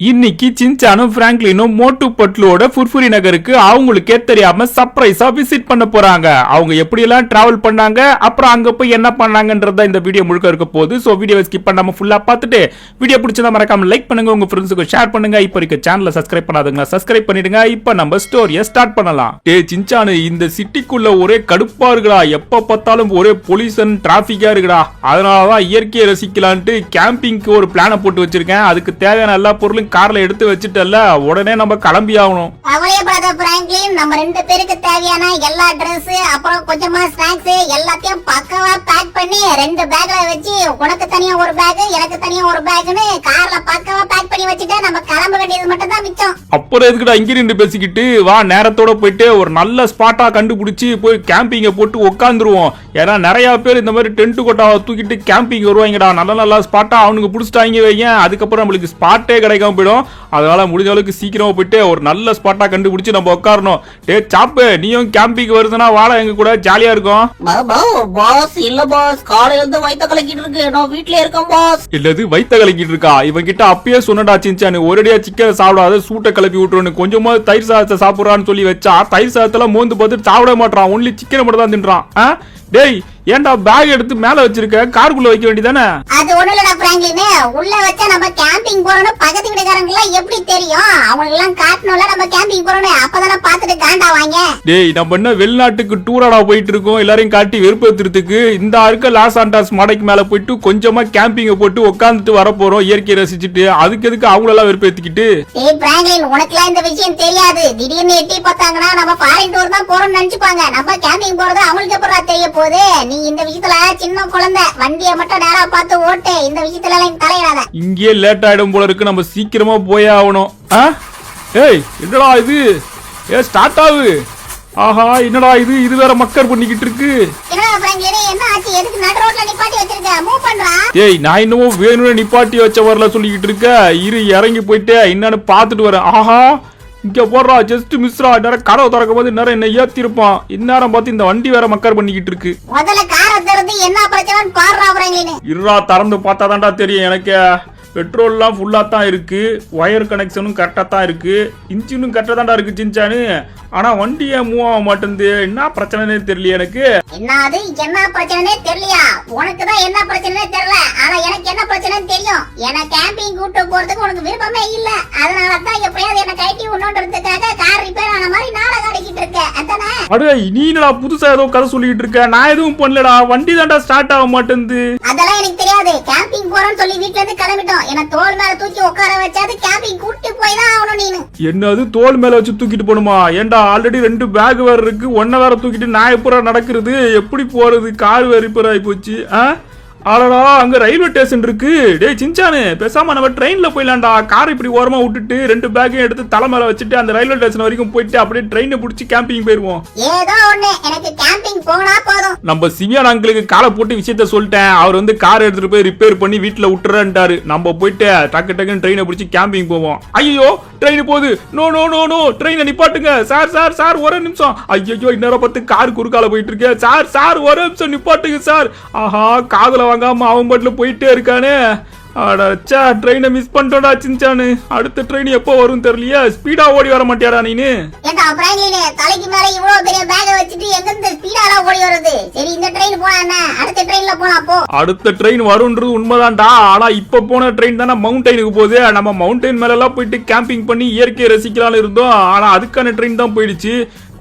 இன்னைக்கு சின்சானும் பிராங்க்லினும் மோட்டு பட்லுவோட ஃபுர்ஃபுரி நகருக்கு அவங்களுக்கே தெரியாம சர்ப்ரைஸா விசிட் பண்ண போறாங்க. அவங்க எப்படி எல்லாம் டிராவல் பண்ணாங்க, அப்புறம் அங்க போய் என்ன பண்ணாங்கன்றத இந்த வீடியோ முழுக்க இருக்க போகுது. சோ வீடியோவை ஸ்கிப் பண்ணாம ஃபுல்லா பார்த்துட்டு வீடியோ பிடிச்சதா மறக்காம லைக் பண்ணுங்க, உங்க ஃப்ரெண்ட்ஸுக்கு ஷேர் பண்ணுங்க. இப்போ இருக்க சேனலை சப்ஸ்கிரைப் பண்ணாதுங்க, சப்ஸ்கிரைப் பண்ணிடுங்க. இப்போ நம்ம ஸ்டோரியை ஸ்டார்ட் பண்ணலாம். சின்சானு, இந்த சிட்டிக்குள்ள ஒரே கடுப்பா இருக்குடா, எப்ப பார்த்தாலும் ஒரே பொல்யூஷன் டிராபிக்கா இருக்குடா. அதனாலதான் இயற்கையை ரசிக்கலான்ட்டு கேம்பிங்க்கு ஒரு பிளான போட்டு வச்சிருக்கேன். அதுக்கு தேவையான எல்லா பொருளும் கார்ல எடுத்து வச்சிட்டல்ல, உடனே நம்ம கிளம்பி ஆகணும். கவலைப்படாத பிராங்க்லின், நம்ம ரெண்டு பேருக்கு தேவையான எல்லா Dress அப்புறம் கொஞ்சமா ஸ்நாக்ஸ் எல்லாத்தையும் பக்கவா பேக் பண்ணி ரெண்டு பேக்ல வச்சு, உனக்கு தனியா ஒரு பேக் எனக்கு தனியா ஒரு பேக்னு கார்ல பக்கவா பேக் பண்ணி வச்சுட்டு நம்ம கிளம்ப வேண்டியது மட்டும் தான் மிச்சம். அப்புறம் எதுக்குடா இங்க நின்று பேசிக்கிட்டு, வா நேரத்தோட போயிட்டு ஒரு நல்ல ஸ்பாட்டா கண்டுபிடிச்சு போய் கேம்பிங்க போட்டு உட்காந்துருவோம். ஏன்னா நிறைய பேர் இந்த மாதிரி டென்ட் கொட்டாவை தூக்கிட்டு கேம்பிங் வருவாங்கடா. நல்ல நல்ல ஸ்பாட்டா அவனுக்கு பிடிச்சிட்டாங்க வைங்க, அதுக்கப்புறம் நம்மளுக்கு ஸ்பாட்டே கிடைக்காம போயிடும். அதனால முடிஞ்ச அளவுக்கு சீக்கிரமா போயிட்டு ஒரு நல்ல ஸ்பாட்டா கண்டுபிடிச்சு நம்ம உட்காரணும். டே சாப்பு, நீயும் கேம்பிங் வருதுன்னா வாடா, எங்க கூட ஜாலியா இருக்கும். பாஸ் இல்ல பாஸ், காலையில இருந்து வயித்த கலக்கிட்டு இருக்கு, நான் வீட்லயே இருக்கேன் பாஸ். இல்லது வயித்த கலக்கிட்டு இருக்கா? இவன் கிட்ட அப்பயே சொன்னடா சின்சானு, ஒரேடியா சிக்கன் சாப்பிடாத, சூட்டை கிளப்பி விட்டுருன்னு. கொஞ்சமா தயிர் சாதத்தை சாப்பிடுறான்னு சொல்லி வச்சா தயிர் சாதத்துல மோந்து பார்த்து சாப்பிட மாட்டான், ஒன்லி சிக்கனை மட்டும் தான் தின்றான். டேய், ஏன்டா பேக் எடுத்து மேல வச்சிருக்க? காருக்குள்ள வைக்க வேண்டியதானே? அது ஒண்ணு இல்லடா பிராங்க்லின், உள்ள வச்சா நம்ம கேம்பிங் போறோம்னு பக்கத்து வீட்டுக்காரங்க எல்லாம் எப்படி தெரியும்? அவங்க எல்லாம் காட்டணும்ல நம்ம கேம்பிங் போறோம்னு, அப்பதானே பாத்துட்டு காண்டாவாங்க. டேய், நம்ம என்ன வெளிநாட்டுக்கு டூராடா போயிட்டு இருக்கோம் எல்லாரையும் காட்டி வெறுப்பேத்துறதுக்கு? இந்த இருக்க லாஸ் ஆண்டாஸ் மடைக்கு மேல போயிட்டு கொஞ்சமா கேம்பிங்க போட்டு உட்காந்துட்டு வர போறோம், இயற்கையை ரசிச்சுட்டு. அதுக்கு எதுக்கு அவங்கள எல்லாம் வெறுப்பேத்திக்கிட்டு? டேய் பிராங்க்லின், உனக்குலாம் இந்த விஷயம் தெரியாது. திடீர்னு எட்டி பார்த்தாங்கன்னா நம்ம ஃபாரின் டூர் தான் போறோம்னு நினைச்சுப்பாங்க. நம்ம கேம்பிங் போறது அவங்களுக்கு எப்படா தெரிய போகுது? நீ இந்த விஷயத்துல சின்ன குழந்தை, வண்டியை மட்டும் நேரா பார்த்து ஓட்டு. இந்த விஷயத்துல எல்லாம் தலையிடாத. இங்கே லேட் ஆயிடும் போல இருக்கு, நம்ம சீக்கிரமா போயே ஆகணும். ஏய், என்னடா இது? ஸ்டார்ட் ஆகு. ஆஹா, என்னடா இது? இது வேற மக்கர் பண்ணிக்கிட்டு இருக்கு. என்னடா பிராங்க்லின், என்ன ஆச்சு? எதுக்கு நடு ரோட்ல நிப்பாட்டி வச்சிருக்க? மூவ் பண்றா. ஏய், நான் இன்னமும் வேணும்னு நிப்பாட்டி வச்ச வரல சொல்லிக்கிட்டு இருக்க. இரு, இறங்கி போயிட்டு என்னன்னு பாத்துட்டு வரேன். ஆஹா, இங்க போடுறா, ஜஸ்ட் மிஸ்ரா. நேரம் கதவை திறக்கும் போது நேரம் என்ன ஏத்தி இருப்பான். இந்நேரம் பார்த்து இந்த வண்டி வேற மக்கர் பண்ணிக்கிட்டு இருக்கு. முதல்ல காரை திறந்து என்ன பிரச்சனைன்னு பாருடா பிராங்க்லின். இருடா, திறந்து பார்த்தா தான்டா தெரியும் எனக்கு. பெட்ரோல்லாம் ஃபுல்லா தான் இருக்கு, ஒயர் கனெக்ஷனும் கரெக்டா தான் இருக்கு, இன்ஜினும் கரெக்டா தான்டா இருக்கு சின்சானு. ஆனா வண்டியே மூவ் ஆக மாட்டேங்குது. என்ன பிரச்சனைனே தெரியல எனக்கு. என்னது என்ன பிரச்சனைனே தெரியலையா? உனக்கு தான் என்ன பிரச்சனைனே தெரியல, ஆனா எனக்கு என்ன பிரச்சனைன்னு தெரியும். என்ன கேம்பிங் கூட்டு போறதுக்கு உனக்கு விருப்பமே இல்ல. அதனால தான் எப்படியாவது என்ன கைட்டி விடணுன்றதுக்காக கார் ரிப்பேர் ஆன மாதிரி நாடகம் ஆடிக்கிட்டு இருக்க. அதானே? அடே, நீ என்னடா புதுசா ஏதோ கதை சொல்லிட்டு இருக்க? நான் எதுவும் பண்ணலடா, வண்டி தான்டா ஸ்டார்ட் ஆக மாட்டேங்குது. அதெல்லாம் எனக்கு தெரியாது. கேம்பிங் போறோம்னு சொல்லி வீட்ல இருந்து கிளம்பிட்டோம். என்ன தோல் மேல தூக்கி உட்கார வச்சாது கேம்பிங் கூட்டி போய் தான் ஆகணும். நீனு என்னது தோல் மேல வச்சு தூக்கிட்டு போணுமா? ஏண்டா, ஆல்ரெடி 2 பேக் வேற இருக்கு, ஒன்ன வேற தூக்கிட்டு நான் எப்பரா நடக்கிறது? எப்படி போறது? கார் வேற ரிப்பேர் ஆகி போச்சு. ஆடா, அங்க ரயில்வே ஸ்டேஷன் இருக்கு. டேய் சின்சானு, பேசாம நம்ம ட்ரெயின்ல போயிடலாம்டா. கார் இப்படி ஓரமா விட்டுட்டு 2 பேக்கையும் எடுத்து தலை மேல வச்சுட்டு அந்த ரயில்வே ஸ்டேஷன் வரைக்கும் போயிட்டு அப்படியே ட்ரெயினை பிடிச்சி கேம்பிங் போயிருவோம். ஏதோ ஒண்ணு, எனக்கு கேம்பிங் போனா போதும். நம்ம சிவியான் அங்கிளுக்கு காலை போட்டு விஷயத்த சொல்லிட்டேன். அவர் வந்து கார் எடுத்துட்டு போய் ரிப்பேர் பண்ணி வீட்டுல விட்டுறேன்ட்டாரு. நம்ம போயிட்டு டக்கு டக்குன்னு ட்ரெயினை பிடிச்சி கேம்பிங் போவோம். ஐயோ, ட்ரெயின் போகுது. நோ நோ நோ நோ, ட்ரெயினை நிப்பாட்டுங்க சார். சார் சார், ஒரு நிமிஷம். ஐயோ, இன்னொரு பார்த்து கார் குறுக்கால போயிட்டு இருக்கேன். சார் சார், ஒரு நிமிஷம் நிப்பாட்டுங்க சார். ஆஹா, காதுல வாங்காம அவன் பாட்டுல போயிட்டே இருக்கானே. அடச்சா, ட்ரெயினை மிஸ் பண்ணிட்டோடா சின்சானு. அடுத்த ட்ரெயின் எப்போ வரும் தெரியலையா? ஸ்பீடா ஓடி வர மாட்டியாடா நீனு? ஏண்டா பிராங்க்லின், தலைக்கு மேல இவ்வளவு பெரிய பேக் வச்சிட்டு எங்க இருந்து ஸ்பீடால ஓடி வருது? சரி, இந்த ட்ரெயின் போனா என்ன, அடுத்த ட்ரெயின்ல போனா போ. அடுத்த ட்ரெயின் வரும்ன்றது உண்மைதான்டா. ஆனா இப்ப போன ட்ரெயின் தானே மவுண்டனுக்கு போகுது. நம்ம மவுண்டன் மேல எல்லாம் போயிட்டு கேம்பிங் பண்ணி இயற்கையை ரசிக்கலாம்னு இருந்தோம். ஆனா அதுக்கான ட்ரெயின் தான் போயிடுச்சு.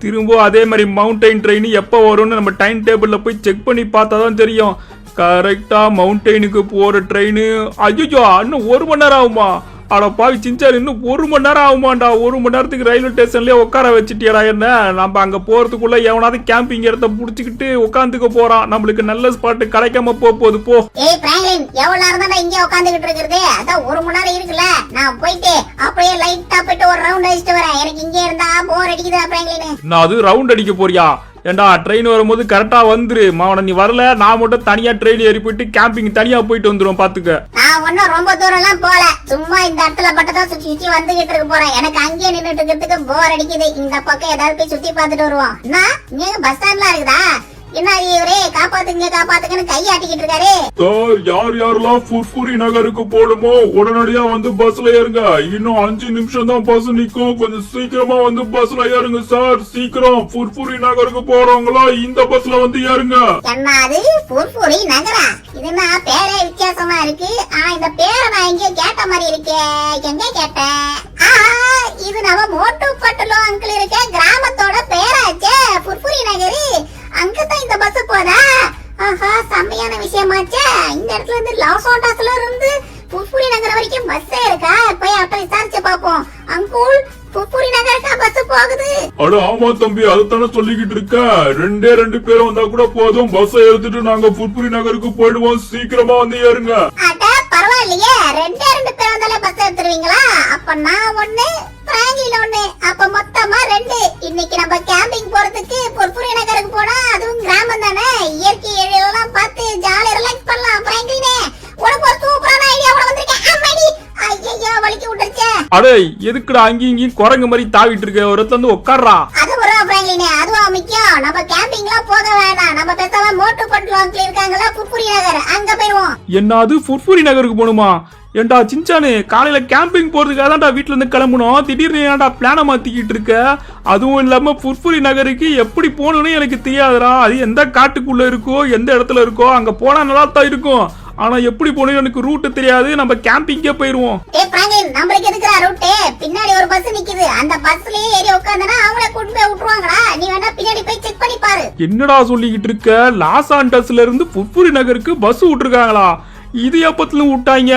திரும்ப அதே மாதிரி மவுண்டன் ட்ரெயின் எப்போ வரும்னு நம்ம டைம் டேபிள்ல போய் செக் பண்ணி பார்த்தா தான் தெரியும். கரெக்டா மவுண்டனுக்கு போற ட்ரெயின். ஐயோ, இன்னும் 1 மணி நேரம் ஆகுமா? அட பாவி சின்சான், இன்னும் 1 மணி நேரம் ஆகுமாண்டா? 1 மணி நேரத்துக்கு ரயில்வே ஸ்டேஷன்லயே உட்கார வச்சுட்டியடா என்ன? நம்ம அங்க போறதுக்குள்ள எவனாவது கேம்பிங் இடத்த புடிச்சுக்கிட்டு உட்காந்துக்க போறான். நம்மளுக்கு நல்ல ஸ்பாட் கிடைக்காம போகுது. போ. ஏய் பிராங்க்லின், எவ்வளவு நேரம் தான் இங்கே உட்காந்துக்கிட்டு இருக்கிறது? அதான் 1 மணி நேரம் இருக்குல்ல. நான் போயிட்டு அப்படியே லைட்டா போயிட்டு ஒரு ரவுண்ட் அடிச்சுட்டு வரேன். எனக்கு இங்கே இருந்தா போர் அடிக்குதா பிராங்க்லின்? நான் அது ரவுண்ட் அடிக்க போறியா? ஏண்டா, ட்ரெயின் வரும்போது கரெக்டா வந்துரு. மாவன நீ வரல, நான் மட்டும் தனியா ட்ரெயின் ஏறி போயிட்டு கேம்பிங் தனியா போயிட்டு வந்துரும் பாத்துக்க. நான் ஒன்னும் ரொம்ப தூரம் எல்லாம் போல, சும்மா இந்த இடத்துல மட்டும் சுத்தி சுத்தி வந்துகிட்டு இருக்க போறேன். எனக்கு அங்கேயே நின்னுட்டு இருக்கிறதுக்கு போர் அடிக்குது. இந்த பக்கம் ஏதாவது போய் சுத்தி பார்த்துட்டு வருவோம். நீங்க பஸ் ஸ்டாண்ட்ல இருக்குதா? என்ன இவரே காப்பாத்துங்கன்னு கையாட்டிக்கிட்டு இருக்காரு. சார், யார் யாரெல்லாம் ஃபுர்ஃபுரி நகருக்கு போடுமோ உடனடியா வந்து பஸ்ல ஏறுங்க. இன்னும் 5 நிமிஷம் தான் பஸ் நிக்கும். கொஞ்சம் சீக்கிரமா வந்து பஸ்ல ஏறுங்க சார். சீக்கிரம் ஃபுர்ஃபுரி நகருக்கு போறவங்களா இந்த பஸ்ல வந்து ஏறுங்க. என்ன அது ஃபுர்ஃபுரி நகரா? இது என்ன பேரே வித்தியாசமா இருக்கு. இந்த பேரை நான் எங்கேயோ கேட்ட மாதிரி இருக்கே. எங்க கேட்டேன்? இது நம்ம மோட்டு பட்டுலோ அங்கிள் இருக்க கிராமத்தோட பேராச்சே ஃபுர்ஃபுரி நகரு. அங்கதான் இந்த பஸ் போதா? ஆஹா, செம்மையான விஷயமாச்சே. இந்த இடத்துல இருந்து லாஸ் ஆண்டாஸ்ல இருந்து ஃபுர்ஃபுரி நகர் வரைக்கும் பஸ் இருக்கா? போய் அப்ப விசாரிச்சு பாப்போம். அங்குள், ஃபுர்ஃபுரி நகருக்கா பஸ் போகுது? அட ஆமா தம்பி, அதுதானே சொல்லிக்கிட்டு இருக்க. 2 பேரும் வந்தா கூட போதும். பஸ் எடுத்துட்டு நாங்க ஃபுர்ஃபுரி நகருக்கு போயிடுவோம். சீக்கிரமா வந்து ஏறுங்க. அட பரவாயில்லையே, 2 பேர் வந்தாலே பஸ் எடுத்துருவீங்களா? அப்ப நான் 1, பிராங்கில 1, அப்ப மொத்தமா 2. இன்னைக்கு நம்ம கேம்பிங் போறதுக்கு ஃபுர்ஃபுரி நகருக்கு போனா, அதுவும் கிராமம் தானே, இயற்கை எழிலெல்லாம் பார்த்து ஜாலியா ரிலாக்ஸ் பண்ணலாம். பிராங்கினே, உனக்கு ஒரு சூப்பரான ஐடியாவோட வந்திருக்கேன். அம்மாடி, ஐயோ வலிக்கு விட்டுருச்சே. அடே, எதுக்குடா அங்கேயும் இங்கேயும் குரங்கு மாதிரி தாவிட்டு இருக்க? ஒரு இடத்துல வந்து உட்கார்றா. அது ஒரு பிராங்கினே, அதுவா முக்கியம். நம்ம கேம்பிங்லாம் போக வேண்டாம். நம்ம பேசாம மோட்டு பட்டுலோ அங்கிள் இருக்காங்கல்ல ஃபுர்ஃபுரி நகர், அங்க போயிடுவோம். என்னது ஃபுர்ஃபுரி நகருக்கு போகணுமா? ஏண்டா சின்சானு, காலையில கேம்பிங் போறதுக்காக தான்டா வீட்டுல இருந்து கிளம்பணும். திடீர்னு ஏன்டா பிளான மாத்திக்கிட்டு இருக்க? அதுவும் இல்லாம ஃபுர்ஃபுரி நகருக்கு எப்படி போகணும்னு எனக்கு தெரியாதுடா. அது எந்த காட்டுக்குள்ள இருக்கோ, எந்த இடத்துல இருக்கோ, அங்க போனா நல்லா தான் இருக்கும். ஆனா எப்படி போகணும் எனக்கு ரூட் தெரியாது. நம்ம கேம்பிங்கே போயிருவோம். ஏய் பிராங்கின், நம்மளுக்கு எதுக்குடா ரூட்? பின்னாடி ஒரு பஸ் நிக்குது. அந்த பஸ்லயே ஏறி உட்கார்ந்தனா அவங்களே கூட்டி போய் விட்டுருவாங்கடா. நீ வேணா பின்னாடி போய் செக் பண்ணி பாரு. என்னடா சொல்லிக்கிட்டு இருக்க? லாஸ் ஆண்டஸ்ல இருந்து ஃபுர்ஃபுரி நகருக்கு பஸ் விட்டுருக்காங்களா? இது எப்பத்துல விட்டாங்க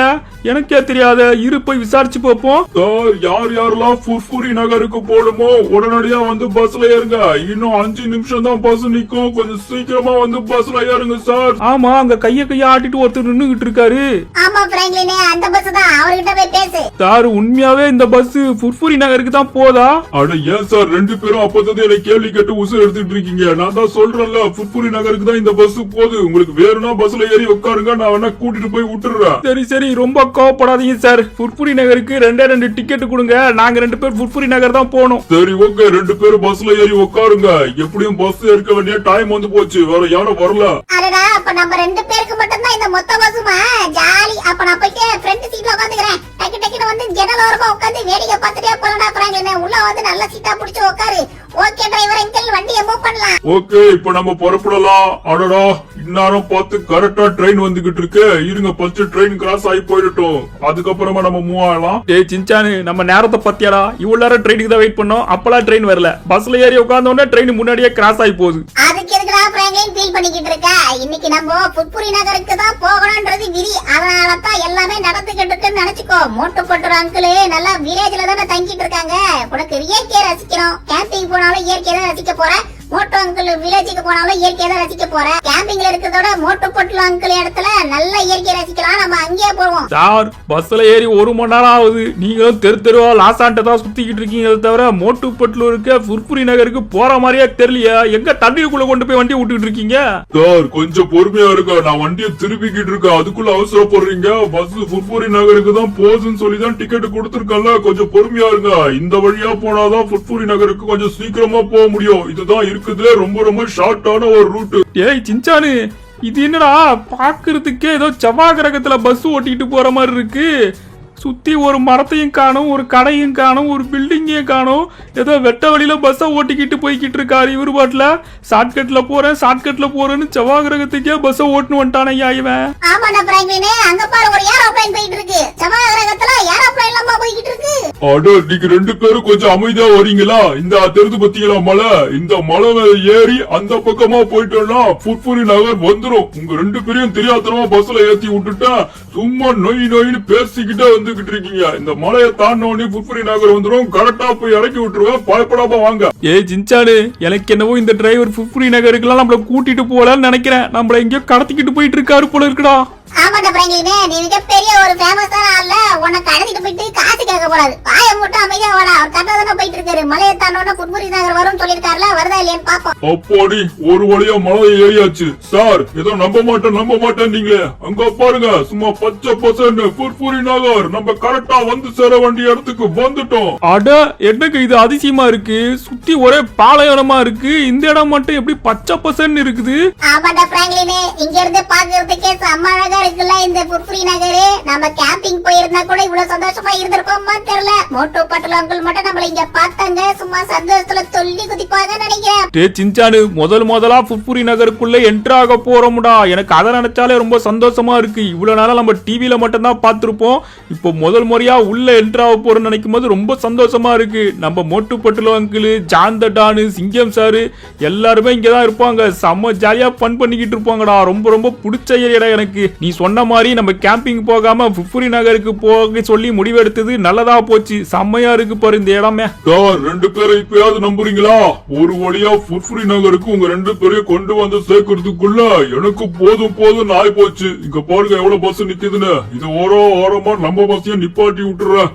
எனக்கே தெரியாத. இரு போய் விசாரிச்சு பார்ப்போம். சார், யார் யாரெல்லாம் ஃபுர்ஃபுரி நகருக்கு போடுமோ உடனடியா வந்து பஸ்ல ஏறுங்க. இன்னும் 5 நிமிஷம் தான் பஸ் நிக்கும். கொஞ்சம் சீக்கிரமா வந்து பஸ்ல ஏறுங்க சார். ஆமா, அங்க கைய ஆட்டிட்டு ஒருத்தர் நின்னுகிட்டு இருக்காரு. ஆமா பிராங்கினே, அந்த பஸ் தான். அவர்கிட்ட போய் பேசு. சார், உண்மையாவே இந்த பஸ் ஃபுர்ஃபுரி நகருக்கு தான் போதா? அட ஏன் சார் 2 பேரும் அப்பதான் என்ன கேள்வி கேட்டு உசுர் எடுத்துட்டு இருக்கீங்க? நான் தான் சொல்றேன்ல, ஃபுர்ஃபுரி நகருக்கு தான் இந்த பஸ் போகுது. உங்களுக்கு வேணும்னா பஸ்ல ஏறி உட்காருங்க. நான் வேணா கூட்டிட்டு போய் விட்டுறேன். சரி சரி, ரொம்ப கோவப்படாதீங்க சார். ஃபுர்ஃபுரி நகருக்கு 2 டிக்கெட் கொடுங்க. நாங்க 2 பேர் ஃபுர்ஃபுரி நகர் தான் போகணும். சரி ஓகே, 2 பேரும் பஸ்ல ஏறி உட்காருங்க. எப்படியும் பஸ் ஏற்க வேண்டிய டைம் வந்து போச்சு. வேற யாரும் வரல. அடடா, அப்ப நம்ம 2 பேருக்கு மட்டும் தான் இந்த மொத்த பஸ்ஸுமா? ஜாலி. அப்ப நான் போயிட்டு ஃப்ரண்ட் சீட்ல உட்காந்துக்கிறேன். டக்கு வந்து ஜன்னல் ஓரமா உட்காந்து வேடிக்கை பார்த்துட்டே போறடா பிராங்கினே. உள்ள வந்து நல்ல சீட்டா புடிச்சு உட்காரு. ஓகே டிரைவர் அங்கிள், வண்டியை மூவ் பண்ணலாம். ஓகே, இப்ப நம்ம புறப்படலாம். அடடா, இந்நேரம் பார்த்து கரெக்டா ட்ரெயின் வந்துகிட்டு இருக்கு. இருங்க, ஃபர்ஸ்ட் ட்ரெயின் கிராஸ் ஆகி போயிடட்டும். அதுக்கப்புறமா நம்ம மூவ் ஆகலாம். ஏய் சின்சானு, நம்ம நேரத்தை பத்தியாடா? இவ்வளவு நேரம் ட்ரெயினுக்கு தான் வெயிட் பண்ணோம். அப்பெல்லாம் ட்ரெயின் வரல. பஸ்ல ஏறி உட்கார்ந்த உடனே ட்ரெயின் முன்னாடியே கிராஸ் ஆகி போகுது. அதுக்கு எதுக்குடா பிராங்கின் ஃபீல் பண்ணிக்கிட்டு இருக்க? இன்னைக்கு நம்ம ஃபுர்ஃபுரி நகருக்கு தான் போகணும்ன்றது விதி. அதனால தான் எல்லாமே நடந்துகிட்டு இருக்குன்னு நினைச்சுக்கோ. மோட்டு பட்டுற அங்கிள் நல்லா வில்லேஜ்ல தானே தங்கிட்டு இருக்காங்க. உனக்கு இயற்கையை ரசிக்கணும். கேம்பிங் போனாலும் இயற்கையை தான் ரசிக்க போற. மோட்டு அங்கிள் வில்லேஜுக்கு போனாலும் இயற்கையை தான் ரசிக்க போற. கேம்பிங்ல இருக்கிறதோட மோட்டு பட்டுல அங்கிள் இடத்துல நல்ல இயற்கையை ரசிக்கலாம். நம்ம அங்கேயே போவோம். சார், பஸ்ல ஏறி 1 மணி நேரம் ஆகுது. நீங்களும் தெருவா லாஸ் ஆண்டதான் சுத்திக்கிட்டு இருக்கீங்க. தவிர மோட்டு பட்டுல இருக்க ஃபுர்ஃபுரி நகருக்கு போற மாதிரியே தெரியலையா? எங்க தண்ணிக்குள்ள கொண்டு போய் வண்டி விட்டுட்டு இருக்கீங்க? சார், கொஞ்சம் பொறுமையா இருக்க. நான் வண்டியை திருப்பிக்கிட்டு இருக்கேன். அதுக்குள்ள அவசரப்படுறீங்க. பஸ் ஃபுர்ஃபுரி நகருக்கு தான் போகுதுன்னு சொல்லி தான் டிக்கெட் கொடுத்துருக்கல. கொஞ்சம் பொறுமையா இருங்க. இந்த வழியா போனாதான் ஃபுர்ஃபுரி நகருக்கு கொஞ்சம் சீக்கிரமா போக முடியும். இதுதான் இருக்குதுல ரொம்ப ஷார்ட்டான ஒரு ரூட். ஏய் சின்சானு, இது என்னடா பாக்குறதுக்கே ஏதோ செவ்வாய் கிரகத்துல பஸ் ஓட்டிட்டு போற மாதிரி இருக்கு. சுத்தி ஒரு மரத்தையும் காணும், ஒரு கடையும் காணும், ஒரு பில்டிங்கையும் காணும். ஏதோ வெட்ட வழியில பஸ்ஸை ஓட்டிக்கிட்டு போய்கிட்டு இருக்காரு இவரு பாட்டுல. ஷார்ட்கட்ல போறேன்னு செவ்வாய் கிரகத்துக்கே பஸ்ஸை ஓட்டுன்னு வந்துட்டான ஐயா இவன். ஆமாடா பிராங்கினே, அங்க பாரு ஒரு ஏரோப்ளேன் போயிட்டு இருக்கு. செவ்வாய் கிரகத்துல ஏரோப்ளேன் எல்லாம் போய்கிட்டு இருக்கு. அட, நீங்க 2 பேரும் கொஞ்சம் அமைதியா வரீங்களா? இந்த தெரிந்து பத்தீங்களா மலை? இந்த மலை மேல ஏறி அந்த பக்கமா போயிட்டோம்னா ஃபுர்ஃபுரி நகர் வந்துரும். உங்க 2 பேரையும் தெரியாதனமா பஸ்ல ஏத்தி விட்டுட்டா சும்மா நொயின்னு பேசிக்கிட்டே வந்துகிட்டு இருக்கீங்க. இந்த மலையை தாண்டோனே ஃபுர்ஃபுரி நகர் வந்துரும். கரெக்டா போய் இறக்கி விட்டுருவேன். பயப்படாம வாங்க. ஏய் சின்சானு, எனக்கு என்னவோ இந்த டிரைவர் ஃபுர்ஃபுரி நகருக்குலாம் நம்மள கூட்டிட்டு போகலான்னு நினைக்கிறேன். நம்மள எங்கேயோ கடத்திக்கிட்டு போயிட்டு இருக்காரு போல இருக்குடா. ஆமாண்டா பிராங்க்லினே, நீ மிகப்பெரிய ஒரு ஃபேமஸான ஆள்ல உன்னை கடத்திட்டு போயிட்டு காசு கேட்க கூடாது. வாயை மட்டும் அமைதியா வாடா. அவர் கரெக்டா தானே போயிட்டு இருக்காரு. மலையை தாண்டோன்னா புட்புரி நகர் வரும்னு சொல்லிருக்காருல, வருதா இல்லையான்னு பாப்போம். அப்பாடி ஒரு வழியா மழை ஏறியாச்சு சார். ஏதோ நம்ப மாட்டேன் நீங்களே. அங்க பாருங்க, சும்மா பச்சை பசன்னு புர்புரி நகர். நம்ம கரெக்டா வந்து சேர வேண்டிய இடத்துக்கு வந்துட்டோம். அட என்னங்க இது அதிசயமா இருக்கு. சுத்தி ஒரே பாலைவனமா இருக்கு. இந்த இடம் மட்டும் எப்படி பச்சை பசன்னு இருக்குது? ஆமாண்டா பிராங்க்லினே, இங்க இருந்து பாக்குறதுக்கே செம்ம அழகா இருக்குல்ல இந்த புர்புரி நகரு. நம்ம கேம்பிங் போயிருந்தா கூட இவ்வளவு சந்தோஷமா இருந்திருக்கோமா தெரியல. மோட்டோ பட்டுல அங்கிள் மட்டும் நம்மள இங்க பார்த்தாங்க, சும்மா சந்தோஷத்துல சொல்லி குதிப்பாங்க நினைக்கிறேன். டே சின்சானு, முதலா புர்புரி நகருக்குள்ள என்டர் ஆக போறோம்டா. எனக்கு அதை நினைச்சாலே ரொம்ப சந்தோஷமா இருக்கு. இவ்வளவு நாளா நம்ம டிவில மட்டும் தான் பார்த்திருப்போம். இப்போ முதல் முறையா உள்ள என்டர் ஆக போறோம்னு நினைக்கும் போது ரொம்ப சந்தோஷமா இருக்கு. நம்ம மோட்டு பட்டுல அங்கிள், ஜாந்த டானு, சிங்கம் சாரு எல்லாருமே இங்கதான் இருப்பாங்க. செம்ம ஜாலியா ஃபன் பண்ணிக்கிட்டு இருப்பாங்கடா. ரொம்ப ரொம்ப பிடிச்ச ஏரியாடா எனக்கு. நீ சொன்ன மாதிரி நம்ம கேம்பிங் போகாம புர்புரி நகருக்கு போக சொல்லி முடிவெடுத்தது நல்லதா போச்சு. செம்மையா இருக்கு பாரு இந்த இடமே. சார், 2 பேரை இப்பயாவது நம்புறீங்களா? ஒரு வழியா புர்புரி நகருக்கு உங்க 2 பேரையும் கொண்டு வந்து சேர்க்கறதுக்குள்ள எனக்கு போதும் ஆயி போச்சு. இங்க பாருங்க எவ்வளவு பஸ் நிக்குதுன்னு. இது ஓரமா நம்ம பஸ்ஸையும் நிப்பாட்டி விட்டுறேன்.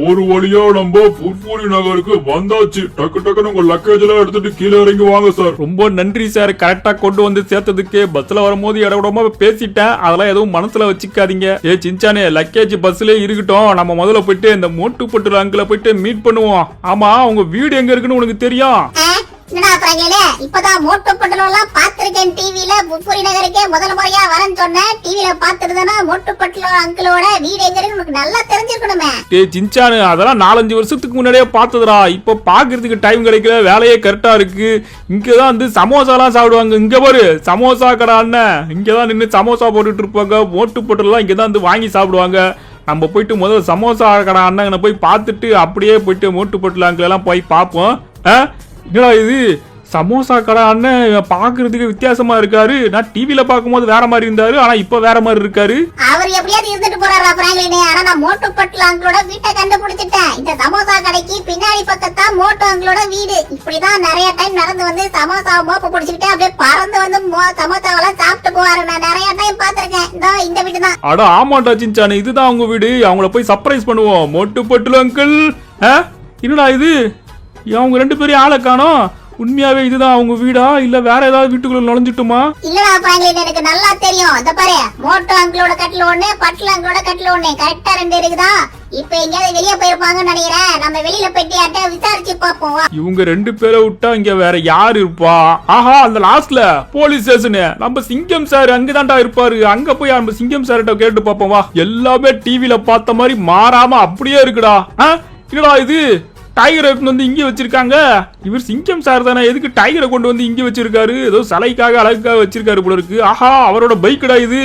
ஒரு வழியா நம்ம புர்புரி நகருக்கு வந்தாச்சு. டக்குன்னு உங்க லக்கேஜ் எல்லாம் எடுத்துட்டு கீழே இறங்கி வாங்க சார். ரொம்ப நன்றி சார், கரெக்டா கொண்டு வந்து சேர்த்ததுக்கு. பஸ்ல வரும்போது இடவிடமா பேசிட்டேன், அதெல்லாம் எதுவும் மனசுல வச்சுக்காதீங்க. ஏ சின்சானே, லக்கேஜ் பஸ்ல இருக்கட்டும். நம்ம முதல்ல போயிட்டு இந்த மோட்டு பட்டு அங்கில போயிட்டு மீட் பண்ணுவோம். ஆமா, உங்க வீடு எங்க இருக்குன்னு உனக்கு தெரியும்? என்னடா பிராங்க்லினே, இப்பதான் மோட்டோ பட்டுல எல்லாம் பாத்திருக்கேன் டிவில. புர்புரி நகருக்கே முதல் முறையா வரேன்னு சொன்னேன். டிவில பாத்துருந்தா மோட்டோ பட்டுல அங்கிளோட வீடு எங்க இருக்கு உனக்கு நல்லா தெரிஞ்சிருக்கணுமே. டே சின்சானு, அதெல்லாம் 4-5 வருஷத்துக்கு முன்னாடியே பார்த்ததுடா. இப்ப பாக்குறதுக்கு டைம் கிடைக்கல, வேலையே கரெக்டா இருக்கு. இங்கதான் வந்து சமோசா எல்லாம் சாப்பிடுவாங்க. இங்க பாரு, சமோசா கடை அண்ணன் இங்கதான் நின்று சமோசா போட்டுட்டு இருப்பாங்க. மோட்டு பட்டுலாம் இங்கதான் வந்து வாங்கி சாப்பிடுவாங்க. நம்ம போயிட்டு முதல்ல சமோசா கடை அண்ணனை போய் பார்த்துட்டு அப்படியே போயிட்டு மோட்டு பட்டுல அங்கெல்லாம் போய் பார்ப்போம். என்னடா இது சமோசா கடை அண்ணன் பாக்குறதுக்கு வித்தியாசமா இருக்காரு. நான் டிவில பாக்கும்போது வேற மாதிரி இருந்தாரு, ஆனா இப்ப வேற மாதிரி இருக்காரு. அவர் எப்படியாவது இருந்துட்டு போறாரா பிராங்க்லினே. ஆனா நான் மோட்டோ பட்டுல அங்கிளோட வீட்டை கண்டுபிடிச்சிட்டேன். இந்த சமோசா கடைக்கு பின்னாடி பக்கத்தா மோட்டோ அங்கிளோட வீடு. இப்படிதான் நிறைய டைம் நடந்து வந்து சமோசா மோப்ப பிடிச்சிக்கிட்டு அப்படியே பறந்து வந்து சமோசாவெல்லாம் சாப்பிட்டு போவாரு. நான் நிறைய டைம் பாத்திருக்கேன். இந்த வீடு தான். அட ஆமாண்டா சின்சானு, இதுதான் உங்க வீடு. அவங்கள போய் சர்ப்ரைஸ் பண்ணுவோம். மோட்டு பட்டுல அங்கிள். என்னடா இது, அவங்க 2 பேரும் ஆளை காணோம். உண்மையாவே இதுதான் அவங்க வீடா இல்ல வேற ஏதாவது வீட்டுக்குள்ள நுழைஞ்சிட்டுமா? இல்லடா பிராங்க்லின், எனக்கு நல்லா தெரியும். அத பாரு, மோட்டோ அங்கிளோட கட்டில ஒண்ணு, பட்டுல அங்கிளோட கட்டில ஒண்ணு, கரெக்டா 2 இருக்குதா. இப்ப எங்கயாவது வெளியே போயிருப்பாங்கன்னு நினைக்கிறேன். நம்ம வெளியில போயிட்டு விசாரிச்சு பாப்போம். இவங்க 2 பேரை விட்டா இங்க வேற யாரு இருப்பா? ஆஹா, அந்த லாஸ்ட்ல போலீஸ் ஸ்டேஷன் நம்ம சிங்கம் சார் அங்கதான்டா இருப்பாரு. அங்க போய் நம்ம சிங்கம் சார்கிட்ட கேட்டு பாப்போம் வா. எல்லாமே டிவில பார்த்த மாதிரி மாறாம அப்படியே இருக்குடா. இல்லடா இது டைகரை வந்து இங்க வச்சிருக்காங்க. இவர் சிங்கம் சார் தானே, எதுக்கு டைகரை கொண்டு வந்து இங்க வச்சிருக்காரு? ஏதோ சிலைக்காக அழகுக்காக வச்சிருக்காரு போல இருக்கு. ஆஹா, அவரோட பைக்குடா இது.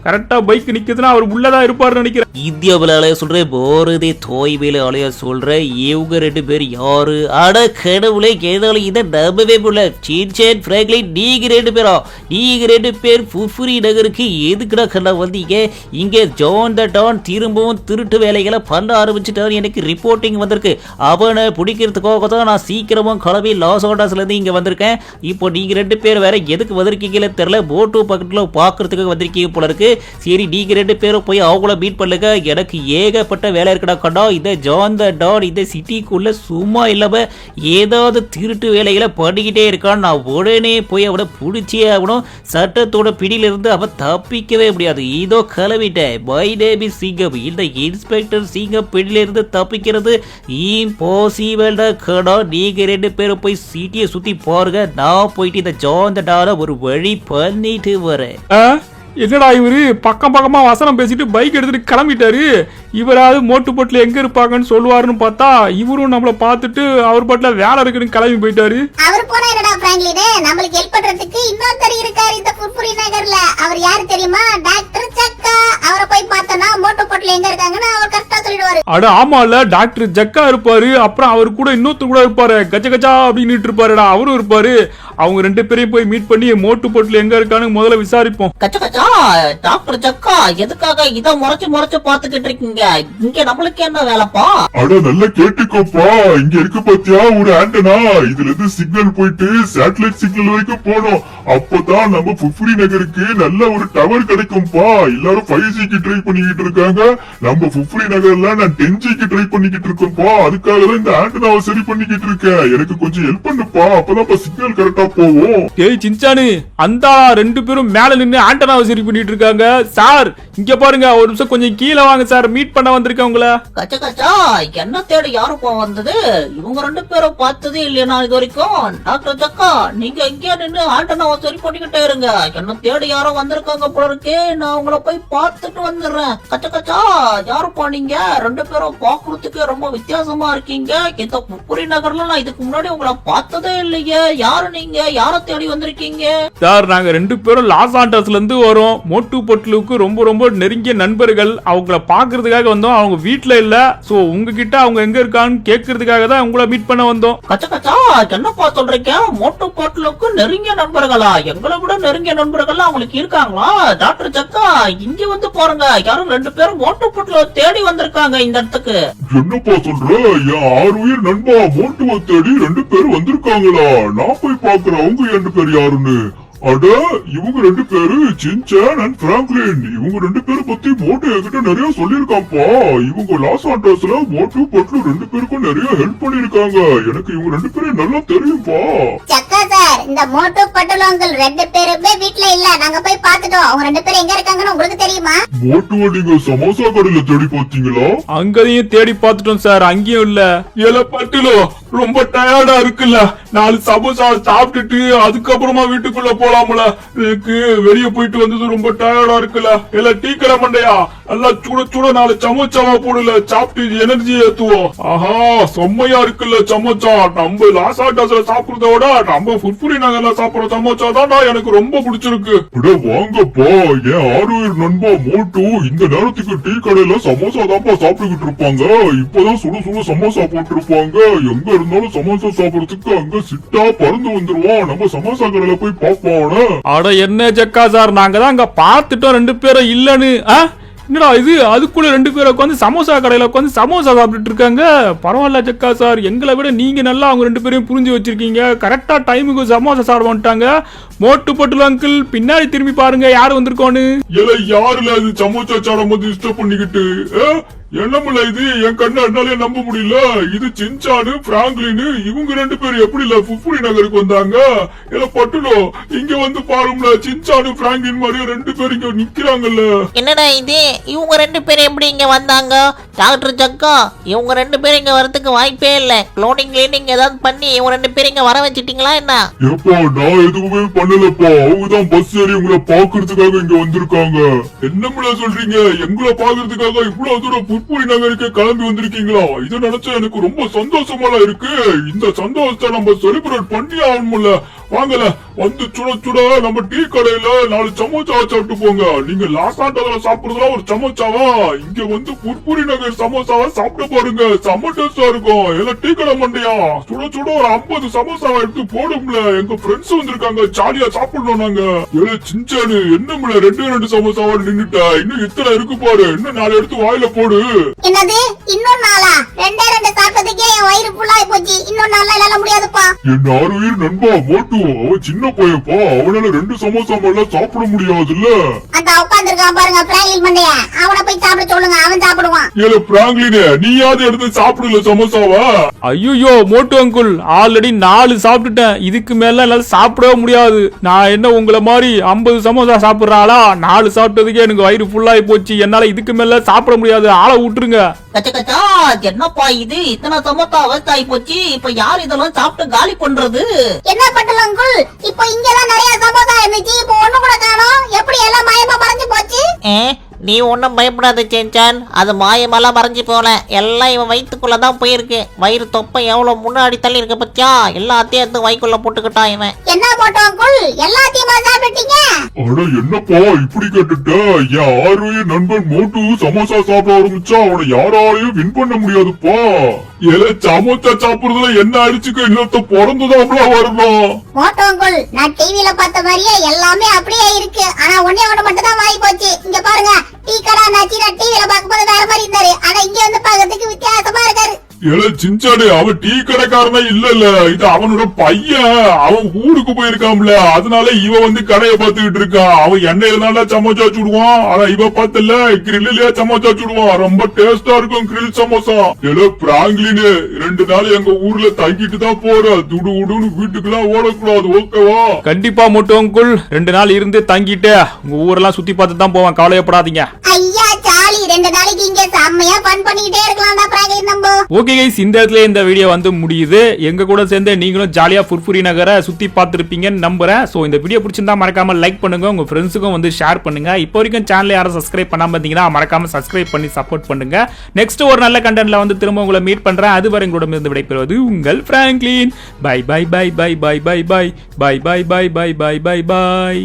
கரெக்டா பைக் நிக்குதுன்னா அவர் உள்ளதான் இருப்பாரு நினைக்கிறேன். இந்தியாவில அலைய சொல்றேன், போறதே தோய்வேல அலைய சொல்றேன். இவங்க 2 பேர் யாரு? அட கடவுளே, கேதால இதை நம்பவே முடியல. சின்சான், பிராங்க்லின், நீங்க 2 பேர் புர்புரி நகருக்கு எதுக்குடா கண்ணா வந்தீங்க? இங்க ஜான் த டான் திரும்பவும் திருட்டு வேலைகளை பண்ண ஆரம்பிச்சுட்டாரு. எனக்கு ரிப்போர்ட்டிங் வந்திருக்கு. அவனை பிடிக்கிறதுக்காக தான் நான் சீக்கிரமும் கிளம்பி லாஸ் ஏஞ்சல்ஸ்ல இருந்து இங்க வந்திருக்கேன். இப்போ நீங்க 2 பேர் வேற எதுக்கு வந்திருக்கீங்களே தெரியல. போட்டு பக்கத்துல பாக்குறதுக்கு வந்திருக்கீங்க போல இருக்கு. சரி, நீங்க 2 பேரும் போய் அவங்கள மீட் பண்ணுங்க. எனக்கு ஏகப்பட்ட வேலை இருக்கடா கண்டா. இந்த ஜான் த டான் இந்த சிட்டிக்குள்ள சும்மா இல்லாம ஏதாவது திருட்டு வேலைகளை பண்ணிக்கிட்டே இருக்கான். நான் உடனே போய் அவனை பிடிச்சே ஆகணும். சட்டத்தோட பிடியிலிருந்து அவன் தப்பிக்கவே முடியாது. இதோ கிளம்பிட்டேன். மை நேம் இஸ் சிங்கம். இந்த இன்ஸ்பெக்டர் சிங்கம் பிடியிலிருந்து தப்பிக்கிறது இம்பாசிபிள் கடா. நீங்க 2 பேரும் போய் சிட்டியை சுத்தி பாருங்க. நான் போயிட்டு இந்த ஜான் த டானை ஒரு வழி பண்ணிட்டு வரேன். என்னடா இவரு பக்கமா வசனம் பேசிட்டு பைக் எடுத்துட்டு கிளம்பிட்டாரு. இவராவது மோட்டு போட்டுல எங்க இருப்பாங்கன்னு சொல்லுவாருன்னு பார்த்தா இவரும் நம்மள பார்த்துட்டு அவர் பாட்டுல வேலை இருக்குன்னு கிளம்பி போயிட்டாரு. அவர் போனா என்னடா பிராங்க்லினே, நம்மளுக்கு ஹெல்ப் பண்றதுக்கு இன்னொருத்தர் இருக்காரு இந்த புர்புரி நகர்ல. அவர் யாரு தெரியுமா? டாக்டர் ஜக்கா. அவரை போய் பார்த்தோம்னா மோட்டு போட்டுல எங்க இருக்காங்கன்னு அவர் கரெக்டா சொல்லிடுவாரு. அட ஆமால, டாக்டர் ஜக்கா இருப்பாரு. அப்புறம் அவர் கூட இன்னொருத்தர் கூட இருப்பாரு, கஜ கஜா அப்படின்னு இருப்பாருடா, அவரும் இருப்பாரு. அவங்க 2 பேரையும் போய் மீட் பண்ணி மோட்டு பட்லு எங்க இருக்கான்னு முதல்ல விசாரிப்போம். கச்சா கச்சா, டாக்டர் ஜக்கா எதுக்காக இத முறைச்சு பாத்துக்கிட்டு இருக்கீங்க? இங்க நம்மளுக்கு என்ன வேலைப்பா? அட நல்லா கேட்டுக்கோப்பா, இங்க இருக்கு பாத்தியா ஒரு ஆண்டனா, இதுல இருந்து சிக்னல் போயிட்டு சேட்டலைட் சிக்னல் வரைக்கும் போனோம். அப்பதான் நம்ம புஃப்ரி நகருக்கு நல்ல ஒரு டவர் கிடைக்கும்பா. எல்லாரும் 5Gக்கு ட்ரை பண்ணிக்கிட்டு இருக்காங்க, நம்ம புஃப்ரி நகர்ல நான் 10Gக்கு ட்ரை பண்ணிக்கிட்டு இருக்கோம்ப்பா. அதுக்காக தான் இந்த ஆண்டனாவை சரி பண்ணிக்கிட்டு இருக்கேன். எனக்கு கொஞ்சம் ஹெல்ப் பண்ணுப்பா, அப்பதான் சிக்னல் கரெக்டா போகும். ஏய் சின்சானு, அந்த 2 பேரும் மேல நின்னு ஆண்டனாவை சரி பண்ணிட்டு இருக்காங்க. சார் இங்க பாருங்க, ஒரு நிமிஷம் கொஞ்சம் கீழே வாங்க சார், மீட் பண்ண வந்திருக்கேன் உங்களை. கச்சா கச்சா, என்ன தேடி யாருப்பா வந்தது? இவங்க 2 பேரும் பார்த்ததே இல்லையா நான் இது வரைக்கும். டாக்டர் ஜக்கா, நீங்க இங்கே நின்னு ஆண்டனாவை சரி பண்ணிக்கிட்டே இருங்க. என்ன தேடி யாரோ வந்திருக்காங்க போல இருக்கே, நான் உங்களை போய் பார்த்துட்டு வந்துடுறேன். கச்சா கச்சா, யாருப்பா நீங்க? 2 பேரும் பாக்குறதுக்கு ரொம்ப வித்தியாசமா இருக்கீங்க. இந்த புஃப்ரி நகர்ல நான் இதுக்கு முன்னாடி உங்களை பார்த்ததே இல்லையே. யாரு நீங்க? யார தேடி வந்திருக்கீங்க? சார் நாங்க 2 பேரும் லாஸ் ஆண்டர்ஸ்ல இருந்து வரோம். மோட்டு பட்லுக்கு ரொம்ப ரொம்ப நெருங்கிய நண்பர்கள். அவங்கள பாக்குறதுக்காக வந்தோம். அவங்க வீட்ல இல்ல. சோ உங்ககிட்ட அவங்க எங்க இருக்கான்னு கேக்குறதுக்காக தான் உங்களை மீட் பண்ண வந்தோம். கச்சா கச்சா, என்னப்பா சொல்றீங்க? மோட்டு பட்லுக்கு நெருங்கிய நண்பர்களா? எங்களை விட நெருங்கிய நண்பர்கள் அவங்களுக்கு இருக்காங்களா? டாக்டர் ஜக்கா, இங்க வந்து பாருங்க, யாரும் 2 பேரும் மோட்டு பட்ல தேடி வந்திருக்காங்க இந்த இடத்துக்கு. என்னப்பா சொல்ற? என் 6 உயிர் நண்பா மோட்டுவை தேடி 2 பேரும் வந்திருக்காங்களா? நான் போய் பாக்குறேன் அவங்க 2 பேர் யாருன்னு. அட, இவங்க 2 பேரு சின்சான் அண்ட் பிராங்க்லின். இவங்க 2 பேரும் பத்தி மோட்டு என்கிட்ட நிறைய சொல்லிருக்காப்பா. இவங்க லாஸ் ஆண்டர்ஸ்ல மோட்டு பட்லு 2 பேருக்கும் நிறைய ஹெல்ப் பண்ணிருக்காங்க. எனக்கு இவங்க 2 பேரும் நல்லா தெரியும்பா. சக்கா சார், இந்த மோட்டு பட்டலு அங்கிள் 2 பேருமே வீட்ல இல்ல. நாங்க போய் பார்த்துட்டோம். அவங்க 2 பேரும் எங்க இருக்காங்கன்னு உங்களுக்கு தெரியுமா? மோட்டுவை நீங்க சமோசா கடையில தேடி பாத்தீங்களா? அங்கதையும் தேடி பார்த்துட்டோம் சார், அங்கேயும் இல்ல. ஏல பட்டுலோ, ரொம்ப டயர்டா இருக்குல்ல, 4 சமோசா சாப்பிட்டுட்டு அதுக்கப்புறமா வீட்டுக்குள்ள போலாம்ல. எனக்கு வெளிய போயிட்டு வந்தது ரொம்ப டயர்டா இருக்குல்ல. இல்ல டீ கடை மண்டையா, நல்லா சுட சுட 4 சமோசாவா போடல, சாப்பிட்டு எனர்ஜி ஏத்துவோம். ஆஹா, செம்மையா இருக்குல்ல சமோசா. நம்ம லாஸ் ஆண்டர்ஸ்ல சாப்பிடுறத விட நம்ம புஃப்ரி நகர்ல சாப்பிடுற சமோசா தான் எனக்கு ரொம்ப பிடிச்சிருக்கு. வாங்கப்பா, என் 6 உயிர் நண்பா மோட்டு இந்த நேரத்துக்கு டீ கடையில சமோசா தான்ப்பா சாப்பிட்டுக்கிட்டு இருப்பாங்க. இப்பதான் சுட சுட சமோசா போட்டிருப்பாங்க. எங்க இருந்தாலும் சமோசா சாப்பிடறதுக்கு அங்க சிட்டா பறந்து வந்துருவான். நம்ம சமோசா கடையில போய் பாப்போம். அட என்ன ஜக்கா சார், நாங்க தான் அங்க பார்த்துட்டோம் 2 பேரும் இல்லன்னு. என்னடா இது, அதுக்குள்ள 2 பேரும் உட்காந்து சமோசா கடையில உட்காந்து சமோசா சாப்பிட்டுட்டு இருக்காங்க. பரவாயில்ல ஜக்கா சார், எங்களை விட நீங்க நல்லா அவங்க 2 பேரையும் புரிஞ்சு வச்சிருக்கீங்க. கரெக்டா டைமுக்கு சமோசா சாப்பிட வந்துட்டாங்க. மோட்டு பட்டுலு அங்கிள், பின்னாடி திரும்பி பாருங்க யாரு வந்திருக்கோன்னு. யாருல அது சமோசா சாடம் போது டிஸ்டர்ப் பண்ணிக்கிட்டு? என்னமில்ல இது, என் கண்ணு என்னாலே நம்ப முடியல. இது சின்சானு பிராங்க்லின், இவங்க 2 பேரும் எப்படி புஃப்ரி நகருக்கு வந்தாங்க? இல்ல பட்டுலோ, இங்க வந்து பாருங்கள, சின்சானு பிராங்க்லின் மாதிரி 2 பேரும் இங்க நிக்கிறாங்கல்ல. என்னடா இது, இவங்க 2 பேரும் எப்படி இங்க வந்தாங்க? டாக்டர் ஜக்கா, இவங்க 2 பேரும் இங்க வரதுக்கு வாய்ப்பே இல்ல. க்ளோனிங் கிளீனிங் ஏதாவது பண்ணி இவங்க 2 பேரும் இங்க வர வச்சிட்டீங்களா என்ன? ஏப்பா, நான் எதுவுமே பண்ணலப்பா. அவங்கதான் பஸ் ஏறி உங்களை பாக்குறதுக்காக இங்க வந்திருக்காங்க. என்னமில்ல சொல்றீங்க? எங்களை பாக்குறதுக்காக இவ்வளவு தூரம் புஃப்ரி நகருக்கு கிளம்பி வந்திருக்கீங்களா? இதை நினைச்சா எனக்கு ரொம்ப சந்தோஷமா இருக்கு. இந்த சந்தோஷத்தை நம்ம செலிப்ரேட் பண்ணி ஆகணும்ல. வாங்கல, வந்து சுட சுட நம்ம டீ கடையில 4 சமோசா சாப்பிட்டு போங்க. நீங்க லாஸ் ஆண்டர்ஸ்ல சாப்பிடுறதுல ஒரு சமோசாவா, இங்க வந்து புஃப்ரி நகர் சமோசாவா சாப்பிட்டு பாருங்க. செம்ம டேஸ்டா இருக்கும். எல்லாம் டீ கடை மண்டையா, சுட சுட ஒரு 50 சமோசாவை எடுத்து போடும்ல. எங்க ஃப்ரெண்ட்ஸ் வந்திருக்காங்க, ஜாலியா சாப்பிடணும் நாங்க. ஏ சின்சானு, என்னமில்ல 2 சமோசாவா நின்னுட்ட? இன்னும் இத்தனை இருக்கு பாரு, இன்னும் 4 எடுத்து வாயில போடு. என்னது, இன்னும் 4? 2 சாப்பிட்டதுக்கே என் வயிறு ஃபுல்லாகி போச்சு. இன்னும் 4 என்னால முடியாதுப்பா. என் 6 உயிர் நண்பா மோட்டு, அவன் சின்ன பையப்பா, அவனால 2 சமோசா மேல சாப்பிட முடியாதுல்ல. அந்த உட்கார்ந்திருக்கான் பாருங்க பிராங்கில் மண்டையா, அவனை போய் சாப்பிட சொல்லுங்க, அவன் சாப்பிடுவான். ஏல பிராங்க்லினே, நீயாவது எடுத்து சாப்பிடல சமோசாவா? ஐயோ மோட்டு அங்குள், ஆல்ரெடி 4 சாப்பிட்டுட்டேன். இதுக்கு மேல என்னால சாப்பிடவே முடியாது. நான் என்ன உங்களை மாதிரி 50 சமோசா சாப்பிடுறாளா? 4 சாப்பிட்டதுக்கே எனக்கு வயிறு ஃபுல்லாகி போச்சு. என்னால இதுக்கு மேல சாப்பிட முடியாது. ஆளை விட்டுருங்க. கச்சா கச்சா, என்னப்பா இது, இத்தனை சமோசா அவஸ்தாயி போச்சு. இப்ப யார் இதெல்லாம் சாப்பிட்டு காலி பண்றது? என்ன பட்டலு அங்கிள், இப்போ இங்கதான் நிறைய சமோசா இருந்துச்சு, இப்போ ஒண்ணு கூட காணோம். எப்படி எல்லாம் மயமா மறைஞ்சு போச்சு? நீ ஒன்னும் பயப்படாத சின்சான், அது மாயமெல்லாம் மறைஞ்சு போல. எல்லாம் இவன் வயிற்றுக்குள்ளதான் போயிருக்கு. வயிறு தொப்பை எவ்வளவு முன்னாடி தள்ளி இருக்க பத்தி பத்தியா எல்லாத்தையும் எடுத்து வாய்க்குள்ள போட்டுக்கிட்டான் இவன். என்ன போட்டோம் அங்குள், எல்லாத்தையும் சாப்பிட்டீங்க? அட என்னப்பா இப்படி கேட்டுட்ட? என் ஆர்வய நண்பன் மோட்டு சமோசா சாப்பிட ஆரம்பிச்சா அவனை யாராலையும் வின் பண்ண முடியாதுப்பா. ஏல சமோசா சாப்பிடுறதுல என்ன அடிச்சுக்க இன்னொருத்த பிறந்துதான் வரணும். மோட்டோ அங்குள், நான் டிவில பார்த்த மாதிரியே எல்லாமே அப்படியே இருக்கு. ஆனா ஒண்ணே ஒண்ணு மட்டும் தான் வாய் போச்சு. இங்க பாருங்க, டீ கடை நாச்சி நான் டிவில பார்க்கும்போது வேற மாதிரி இருந்தாரு. ஆனா இங்க வந்து பார்க்கிறதுக்கு வித்தியாசமா இருக்காரு. ஏல சிஞ்சாடு அவன் டீ கடைக்காரனா இல்ல, இது அவனோட பையன். அவன் ஊருக்கு போயிருக்காம்ல, அதனால இவன் வந்து கடையை பார்த்துக்கிட்டு இருக்கான். அவன் எண்ணெயில நல்லா சமோசா சுடுவான். ஆனா இவ பார்த்தல கிரில்லியா சமோசா சுடுவான். ரொம்ப டேஸ்டா இருக்கும் கிரில் சமோசா. ஏல பிராங்க்லின் 2 நாள் எங்க ஊர்ல தங்கிட்டு தான் போற. துடு உடுன்னு வீட்டுக்குலாம் ஓடக்கூடாது, ஓகேவா? கண்டிப்பா மோட்டு அங்குள் 2 நாள் இருந்து தங்கிட்டு உங்க ஊரெல்லாம் சுத்தி பார்த்து தான் போவேன், கவலையப்படாதீங்க. ஐயா சாலி, 2 நாளைக்கு இங்க செம்மையா ஃபன் பண்ணிக்கிட்டே இருக்கலாம்டா பிராங்க்லின் நம்போ. ஓகே கைஸ், இந்த இடத்துல இந்த வீடியோ வந்து முடியுது. எங்க கூட சேர்ந்து நீங்களும் ஜாலியா ஃபுர்ஃபுரி நகரை சுத்தி பார்த்திருப்பீங்கன்னு நம்புறேன். சோ இந்த வீடியோ பிடிச்சிருந்தா மறக்காம லைக் பண்ணுங்க, உங்க ஃப்ரெண்ட்ஸுக்கும் வந்து ஷேர் பண்ணுங்க. இப்போ வரைக்கும் சேனலை யாரும் சப்ஸ்கிரைப் பண்ணாம இருந்தீங்கன்னா மறக்காம சப்ஸ்கிரைப் பண்ணி சப்போர்ட் பண்ணுங்க. நெக்ஸ்ட் ஒரு நல்ல கண்டென்ட்ல வந்து திரும்ப உங்களை மீட் பண்றேன். அதுவரை உங்களோட இருந்து விடைபெறுவது உங்கள் Franklin. Bye bye bye bye bye bye bye bye bye bye bye bye bye by.